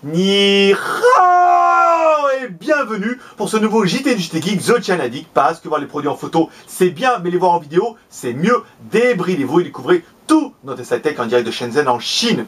Ni hao et bienvenue pour ce nouveau JT du JT Geek, The China Addict. Parce que voir les produits en photo c'est bien, mais les voir en vidéo c'est mieux. Débridez-vous et découvrez tout notre tech en direct de Shenzhen en Chine.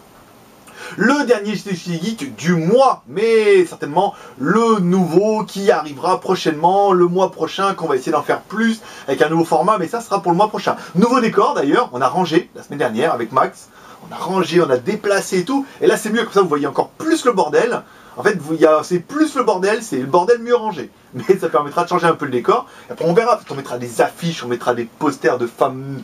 Le dernier JT du JT Geek du mois, mais certainement le nouveau qui arrivera prochainement, le mois prochain, qu'on va essayer d'en faire plus avec un nouveau format, mais ça sera pour le mois prochain. Nouveau décor d'ailleurs, on a rangé la semaine dernière avec Max. On a rangé, on a déplacé et tout. Et là, c'est mieux, comme ça, vous voyez encore plus le bordel. En fait, c'est plus le bordel mieux rangé. Mais ça permettra de changer un peu le décor. Et après, on verra. On mettra des affiches, on mettra des posters de femmes...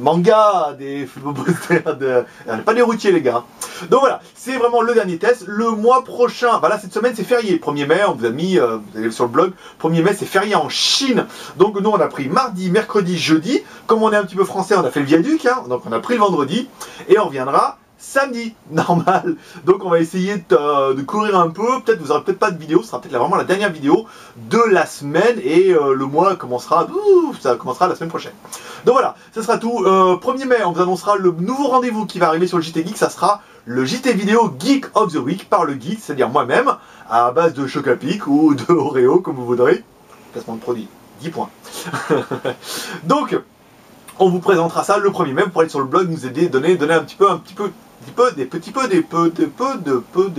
manga, des posters de... pas des routiers, les gars. Donc voilà, c'est vraiment le dernier test. Le mois prochain, voilà, cette semaine, c'est férié. 1er mai, on vous a mis, vous allez sur le blog, 1er mai, c'est férié en Chine. Donc nous, on a pris mardi, mercredi, jeudi. Comme on est un petit peu français, on a fait le viaduc, hein, donc on a pris le vendredi. Et on reviendra samedi, normal. Donc on va essayer de courir un peu. Peut-être vous n'aurez peut-être pas de vidéo. Ce sera peut-être vraiment la dernière vidéo de la semaine. Et le mois commencera, ça commencera la semaine prochaine. Donc voilà, ce sera tout. 1er mai, on vous annoncera le nouveau rendez-vous qui va arriver sur le JT Geek. Ça sera le JT vidéo Geek of the Week par le geek, c'est-à-dire moi-même, à base de Chocapic ou de Oreo, comme vous voudrez. Placement de produit, 10 points. Donc, on vous présentera ça le 1er mai. Vous pourrez aller sur le blog, nous aider, donner des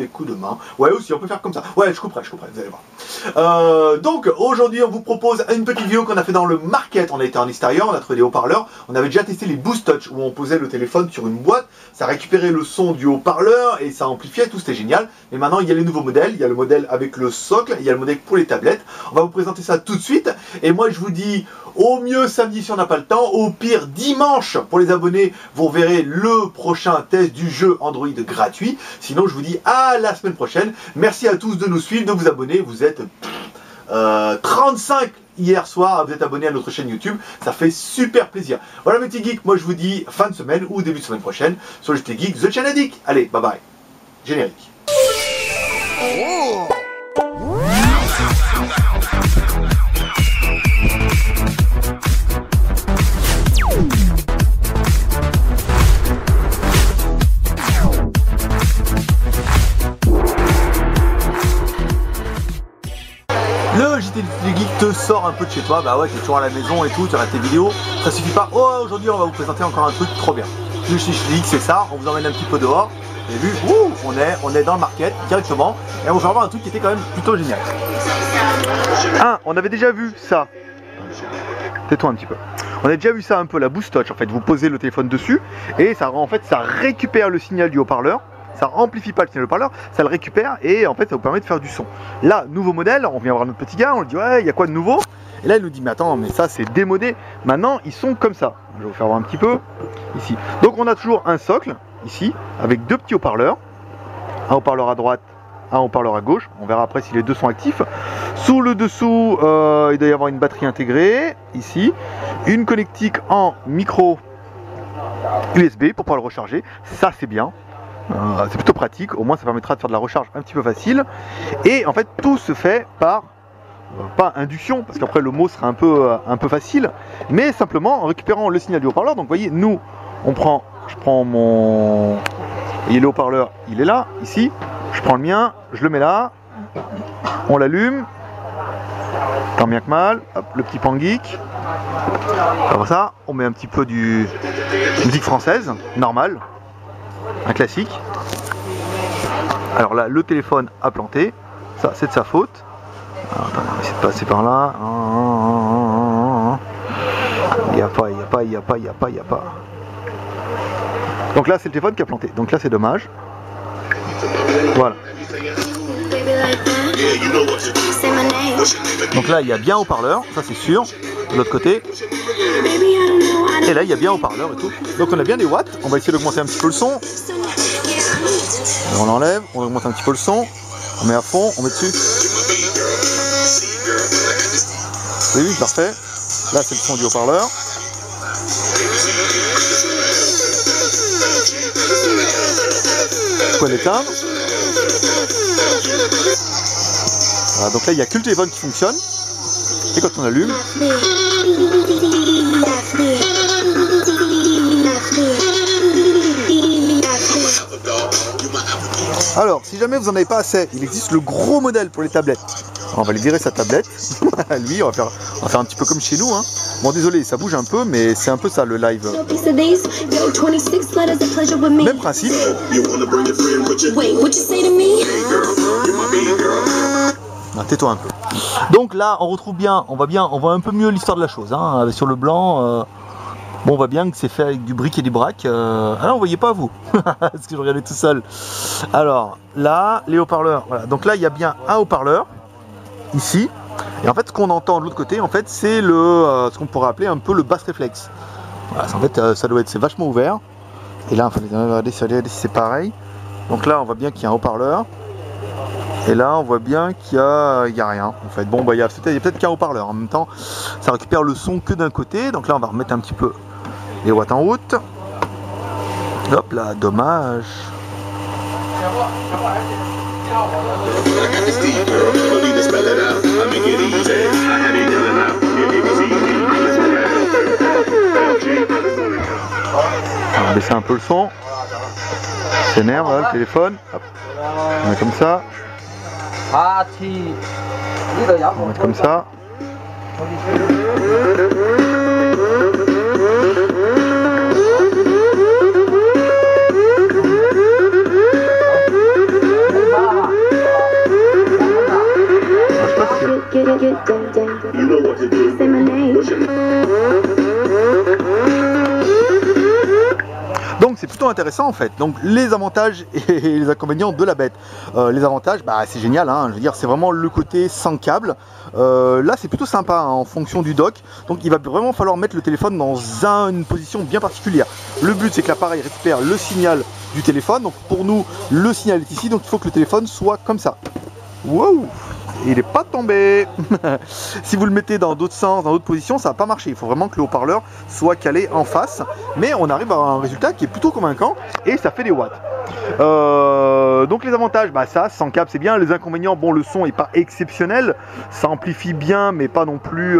coups de main. Ouais, aussi, on peut faire comme ça. Ouais, je couperai, vous allez voir. Donc, aujourd'hui, on vous propose une petite vidéo qu'on a fait dans le market. On a été en extérieur, on a trouvé des haut-parleurs. On avait déjà testé les Boost Touch, où on posait le téléphone sur une boîte. Ça récupérait le son du haut-parleur et ça amplifiait, tout, c'était génial. Mais maintenant, il y a les nouveaux modèles. Il y a le modèle avec le socle, il y a le modèle pour les tablettes. On va vous présenter ça tout de suite. Et moi, je vous dis, au mieux samedi si on n'a pas le temps, au pire dimanche pour les abonnés, vous verrez le prochain test du jeu Android gratuit. Sinon, je vous dis à la semaine prochaine. Merci à tous de nous suivre, de vous abonner. Vous êtes 35 hier soir à vous être abonné à notre chaîne YouTube. Ça fait super plaisir. Voilà mes petits geeks, moi je vous dis fin de semaine ou début de semaine prochaine sur le JT Geek, The China Addict. Allez, bye bye. Générique. Oh. Le JT du Geek te sort un peu de chez toi, bah ouais, t'es toujours à la maison et tout, tu regardes tes vidéos, ça suffit pas. Oh, aujourd'hui on va vous présenter encore un truc trop bien. Le JT du Geek c'est ça, on vous emmène un petit peu dehors, vous avez vu, on est dans le market directement, et on va voir un truc qui était quand même plutôt génial. On avait déjà vu ça, tais-toi un petit peu. On a déjà vu ça un peu, la Boost Touch, en fait, vous posez le téléphone dessus, et ça récupère le signal du haut-parleur. Ça amplifie pas le signal haut-parleur, ça le récupère et en fait ça vous permet de faire du son. Là, nouveau modèle, on vient voir notre petit gars, on lui dit ouais, il y a quoi de nouveau? Et là il nous dit mais attends, mais ça c'est démodé. Maintenant ils sont comme ça. Je vais vous faire voir un petit peu ici. Donc on a toujours un socle ici avec deux petits haut-parleurs, un haut-parleur à droite, un haut-parleur à gauche. On verra après si les deux sont actifs. Sous le dessous, il doit y avoir une batterie intégrée ici, une connectique en micro USB pour pouvoir le recharger. Ça c'est bien. C'est plutôt pratique, au moins ça permettra de faire de la recharge un petit peu facile. Et en fait tout se fait par, pas induction, parce qu'après le mot sera un peu facile, mais simplement en récupérant le signal du haut-parleur. Donc vous voyez, nous, je prends mon... Vous voyez le haut-parleur, il est là, ici. Je prends le mien, je le mets là, on l'allume, tant bien que mal, hop, le petit pan geek. Comme ça, on met un petit peu de musique française, normale. Un classique. Alors là, le téléphone a planté. Ça, c'est de sa faute. Alors, attends, on va essayer de passer par là. Il n'y a pas. Donc là, c'est le téléphone qui a planté. Donc là, c'est dommage. Voilà. Donc là, il y a bien haut-parleur. Ça, c'est sûr. De l'autre côté. Et là il y a bien haut-parleur et tout. Donc on a bien des watts. On va essayer d'augmenter un petit peu le son. On l'enlève, on augmente un petit peu le son. On met à fond, on met dessus. Oui, parfait. Là c'est le son du haut-parleur. Vous pouvez l'éteindre. Voilà, donc là il n'y a que le téléphone qui fonctionne. Et quand on allume, Alors, si jamais vous n'en avez pas assez, il existe le gros modèle pour les tablettes. Alors, on va lui virer sa tablette. Lui, on va faire un petit peu comme chez nous. Hein. Bon, désolé, ça bouge un peu, mais c'est un peu ça le live. Même principe. Ah, tais-toi un peu. Donc là, on retrouve bien, on voit un peu mieux l'histoire de la chose. Hein, sur le blanc. Bon, on voit bien que c'est fait avec du bric et du brac. Ah non, vous voyez pas vous, parce que je regardais tout seul. Alors là, les haut-parleurs. Voilà. Donc là, il y a bien un haut-parleur ici. Et en fait, ce qu'on entend de l'autre côté, en fait, c'est le ce qu'on pourrait appeler un peu le bass réflexe. Voilà, en fait, ça doit être, c'est vachement ouvert. Et là, il faut regarder si c'est pareil. Donc là, on voit bien qu'il y a un haut-parleur. Et là, on voit bien qu'il y a rien. En fait, bon, bah, il y a peut-être qu'un haut-parleur. En même temps, ça récupère le son que d'un côté. Donc là, on va remettre un petit peu les watts en route. Hop là, dommage. On va baisser un peu le son. S'énerve là, le téléphone. Hop. On met comme ça. On va mettre comme ça. Donc c'est plutôt intéressant en fait. Donc les avantages et les inconvénients de la bête. Les avantages, bah c'est génial, hein. Je veux dire, c'est vraiment le côté sans câble. Là c'est plutôt sympa hein, en fonction du dock. Donc il va vraiment falloir mettre le téléphone dans une position bien particulière. Le but c'est que l'appareil récupère le signal du téléphone. Donc pour nous le signal est ici, donc il faut que le téléphone soit comme ça. Wow! Il n'est pas tombé. Si vous le mettez dans d'autres sens, dans d'autres positions, ça va pas marcher. Il faut vraiment que le haut-parleur soit calé en face. Mais on arrive à un résultat qui est plutôt convaincant et ça fait des watts. Donc les avantages, bah ça, sans câble c'est bien. Les inconvénients, bon, le son est pas exceptionnel. Ça amplifie bien, mais pas non plus.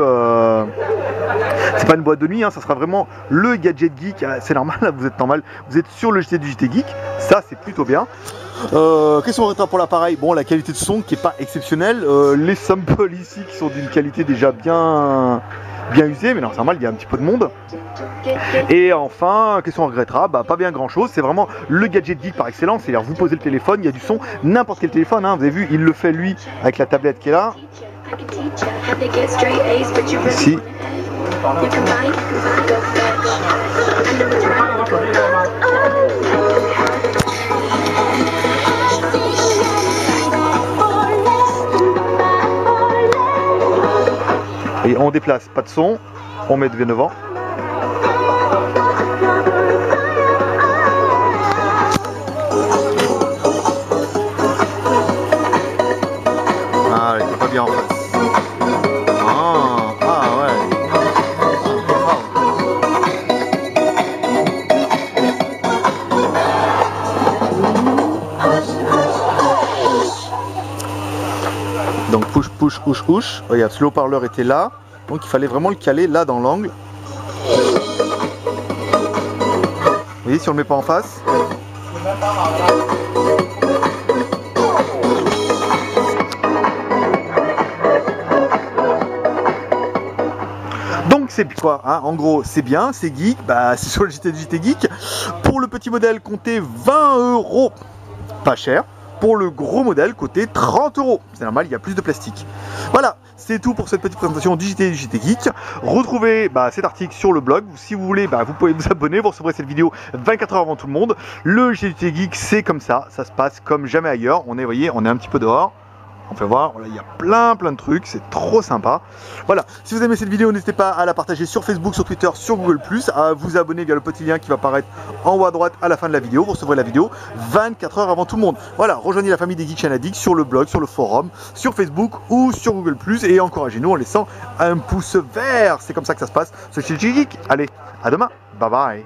C'est pas une boîte de nuit, hein, ça sera vraiment le gadget geek. C'est normal, là, vous êtes normal. Vous êtes sur le JT du JT Geek. Ça, c'est plutôt bien. Qu'est-ce qu'on retient pour l'appareil? Bon, la qualité de son qui est pas exceptionnelle, les samples ici qui sont d'une qualité déjà bien usée, mais non, c'est normal, il y a un petit peu de monde. Et enfin, qu'est-ce qu'on regrettera? Bah pas bien grand chose, c'est vraiment le gadget geek par excellence. C'est-à-dire vous posez le téléphone, il y a du son, n'importe quel téléphone, hein, vous avez vu, il le fait lui avec la tablette qui est là. Ici. Et on déplace, pas de son, on met de devant. Ah, il est pas bien en face. Ah ouais. Donc push, push, push, push. Regarde, le haut-parleur était là. Donc il fallait vraiment le caler là dans l'angle. Vous voyez si on le met pas en face. Donc c'est quoi hein? En gros c'est bien, c'est geek, bah c'est sur le JT Geek. Pour le petit modèle comptez 20 €, pas cher. Pour le gros modèle, côté 30 €. C'est normal, il y a plus de plastique. Voilà, c'est tout pour cette petite présentation du JT Geek. Retrouvez cet article sur le blog. Si vous voulez, vous pouvez vous abonner. Vous recevrez cette vidéo 24 heures avant tout le monde. Le JT Geek, c'est comme ça. Ça se passe comme jamais ailleurs. On est, voyez, on est un petit peu dehors. On peut voir, voilà, il y a plein de trucs, c'est trop sympa. Voilà, si vous aimez cette vidéo, n'hésitez pas à la partager sur Facebook, sur Twitter, sur Google+, à vous abonner via le petit lien qui va apparaître en haut à droite à la fin de la vidéo. Vous recevrez la vidéo 24 heures avant tout le monde. Voilà, rejoignez la famille des Geek Channel Addicts sur le blog, sur le forum, sur Facebook ou sur Google+, et encouragez-nous en laissant un pouce vert. C'est comme ça que ça se passe. C'est JT Geek. Allez, à demain. Bye bye.